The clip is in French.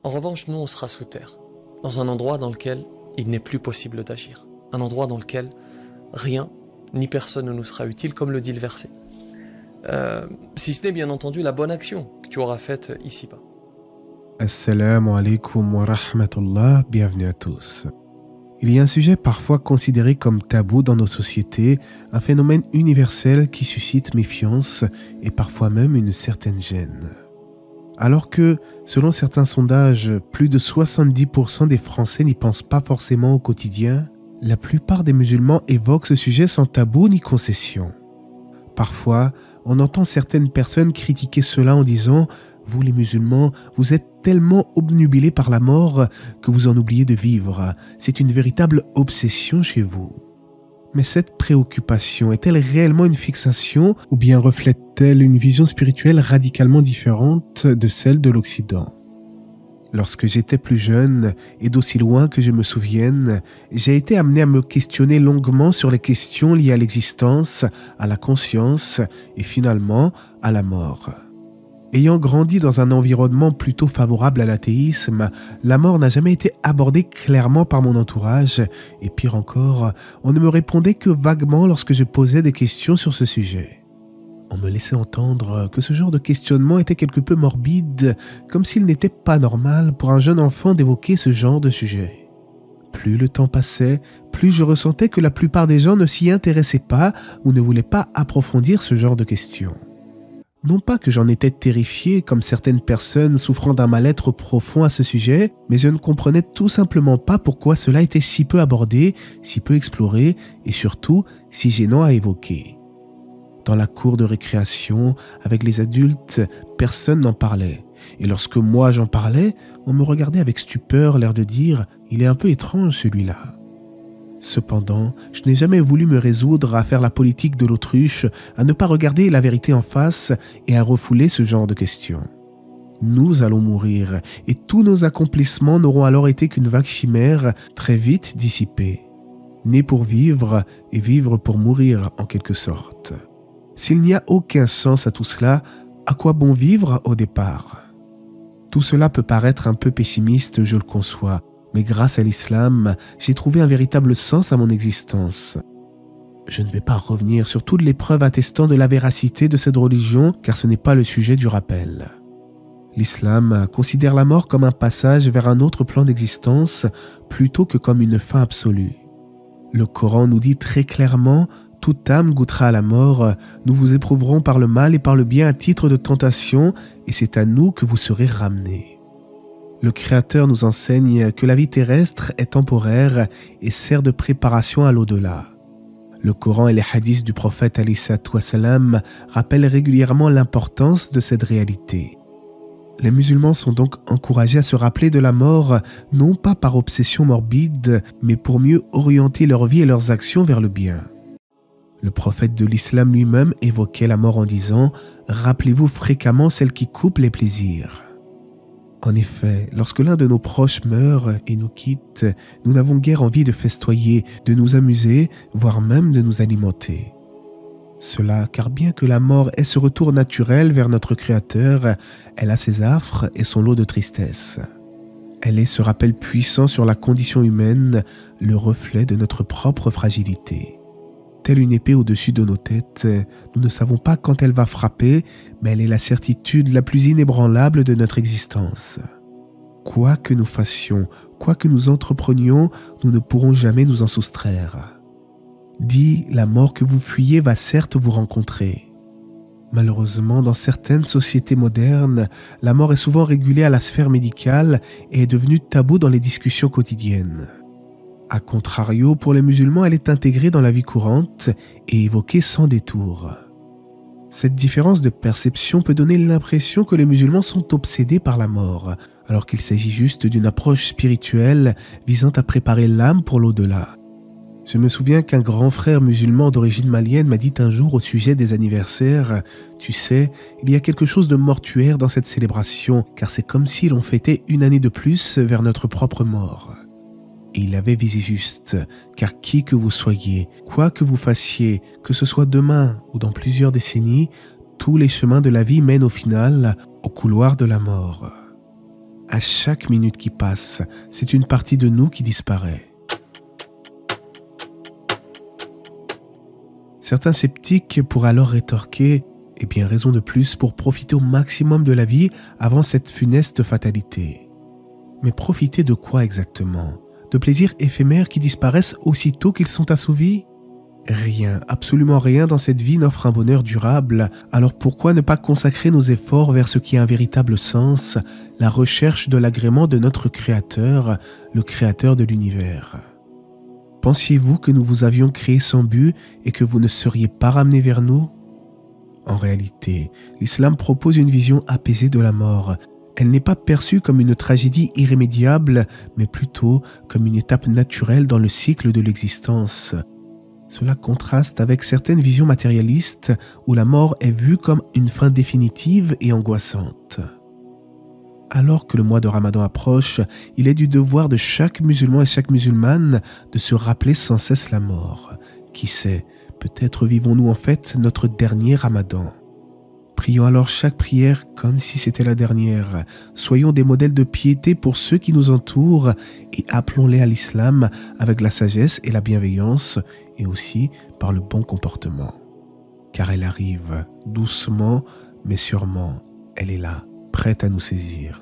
En revanche, nous, on sera sous terre, dans un endroit dans lequel il n'est plus possible d'agir. Un endroit dans lequel rien ni personne ne nous sera utile, comme le dit le verset. Si ce n'est bien entendu la bonne action que tu auras faite ici-bas. Assalamu alaikum wa rahmatullah, bienvenue à tous. Il y a un sujet parfois considéré comme tabou dans nos sociétés, un phénomène universel qui suscite méfiance et parfois même une certaine gêne. Alors que, selon certains sondages, plus de 70% des Français n'y pensent pas forcément au quotidien, la plupart des musulmans évoquent ce sujet sans tabou ni concession. Parfois, on entend certaines personnes critiquer cela en disant « Vous les musulmans, vous êtes tellement obnubilés par la mort que vous en oubliez de vivre. C'est une véritable obsession chez vous. » Mais cette préoccupation est-elle réellement une fixation ou bien reflète-t-elle une vision spirituelle radicalement différente de celle de l'Occident ? Lorsque j'étais plus jeune, et d'aussi loin que je me souvienne, j'ai été amené à me questionner longuement sur les questions liées à l'existence, à la conscience et finalement à la mort. Ayant grandi dans un environnement plutôt favorable à l'athéisme, la mort n'a jamais été abordée clairement par mon entourage, et pire encore, on ne me répondait que vaguement lorsque je posais des questions sur ce sujet. On me laissait entendre que ce genre de questionnement était quelque peu morbide, comme s'il n'était pas normal pour un jeune enfant d'évoquer ce genre de sujet. Plus le temps passait, plus je ressentais que la plupart des gens ne s'y intéressaient pas ou ne voulaient pas approfondir ce genre de questions. Non pas que j'en étais terrifié comme certaines personnes souffrant d'un mal-être profond à ce sujet, mais je ne comprenais tout simplement pas pourquoi cela était si peu abordé, si peu exploré et surtout si gênant à évoquer. Dans la cour de récréation, avec les adultes, personne n'en parlait. Et lorsque moi j'en parlais, on me regardait avec stupeur, l'air de dire « il est un peu étrange celui-là ». Cependant, je n'ai jamais voulu me résoudre à faire la politique de l'autruche, à ne pas regarder la vérité en face et à refouler ce genre de questions. Nous allons mourir et tous nos accomplissements n'auront alors été qu'une vague chimère très vite dissipée. Né pour vivre et vivre pour mourir en quelque sorte. S'il n'y a aucun sens à tout cela, à quoi bon vivre au départ ? Tout cela peut paraître un peu pessimiste, je le conçois. Mais grâce à l'islam, j'ai trouvé un véritable sens à mon existence. Je ne vais pas revenir sur toutes les preuves attestant de la véracité de cette religion, car ce n'est pas le sujet du rappel. L'islam considère la mort comme un passage vers un autre plan d'existence, plutôt que comme une fin absolue. Le Coran nous dit très clairement « Toute âme goûtera à la mort, nous vous éprouverons par le mal et par le bien à titre de tentation, et c'est à nous que vous serez ramenés. » Le Créateur nous enseigne que la vie terrestre est temporaire et sert de préparation à l'au-delà. Le Coran et les hadiths du prophète alayhi salatu wassalam rappellent régulièrement l'importance de cette réalité. Les musulmans sont donc encouragés à se rappeler de la mort, non pas par obsession morbide, mais pour mieux orienter leur vie et leurs actions vers le bien. Le prophète de l'islam lui-même évoquait la mort en disant « Rappelez-vous fréquemment celle qui coupe les plaisirs ». En effet, lorsque l'un de nos proches meurt et nous quitte, nous n'avons guère envie de festoyer, de nous amuser, voire même de nous alimenter. Cela car bien que la mort ait ce retour naturel vers notre Créateur, elle a ses affres et son lot de tristesse. Elle est ce rappel puissant sur la condition humaine, le reflet de notre propre fragilité. Telle une épée au-dessus de nos têtes, nous ne savons pas quand elle va frapper, mais elle est la certitude la plus inébranlable de notre existence. Quoi que nous fassions, quoi que nous entreprenions, nous ne pourrons jamais nous en soustraire. Dit, la mort que vous fuyez va certes vous rencontrer. Malheureusement, dans certaines sociétés modernes, la mort est souvent régulée à la sphère médicale et est devenue tabou dans les discussions quotidiennes. A contrario, pour les musulmans, elle est intégrée dans la vie courante et évoquée sans détour. Cette différence de perception peut donner l'impression que les musulmans sont obsédés par la mort, alors qu'il s'agit juste d'une approche spirituelle visant à préparer l'âme pour l'au-delà. Je me souviens qu'un grand frère musulman d'origine malienne m'a dit un jour au sujet des anniversaires « Tu sais, il y a quelque chose de mortuaire dans cette célébration, car c'est comme si l'on fêtait une année de plus vers notre propre mort. » Et il avait visé juste, car qui que vous soyez, quoi que vous fassiez, que ce soit demain ou dans plusieurs décennies, tous les chemins de la vie mènent au final au couloir de la mort. À chaque minute qui passe, c'est une partie de nous qui disparaît. Certains sceptiques pourraient alors rétorquer « Eh bien, raison de plus pour profiter au maximum de la vie avant cette funeste fatalité. » Mais profiter de quoi exactement? De plaisirs éphémères qui disparaissent aussitôt qu'ils sont assouvis? Rien, absolument rien dans cette vie n'offre un bonheur durable, alors pourquoi ne pas consacrer nos efforts vers ce qui a un véritable sens, la recherche de l'agrément de notre Créateur, le Créateur de l'univers? Pensiez-vous que nous vous avions créé sans but et que vous ne seriez pas ramenés vers nous? En réalité, l'islam propose une vision apaisée de la mort. Elle n'est pas perçue comme une tragédie irrémédiable, mais plutôt comme une étape naturelle dans le cycle de l'existence. Cela contraste avec certaines visions matérialistes où la mort est vue comme une fin définitive et angoissante. Alors que le mois de Ramadan approche, il est du devoir de chaque musulman et chaque musulmane de se rappeler sans cesse la mort. Qui sait, peut-être vivons-nous en fait notre dernier Ramadan. Prions alors chaque prière comme si c'était la dernière. Soyons des modèles de piété pour ceux qui nous entourent et appelons-les à l'islam avec la sagesse et la bienveillance et aussi par le bon comportement. Car elle arrive doucement mais sûrement, elle est là, prête à nous saisir.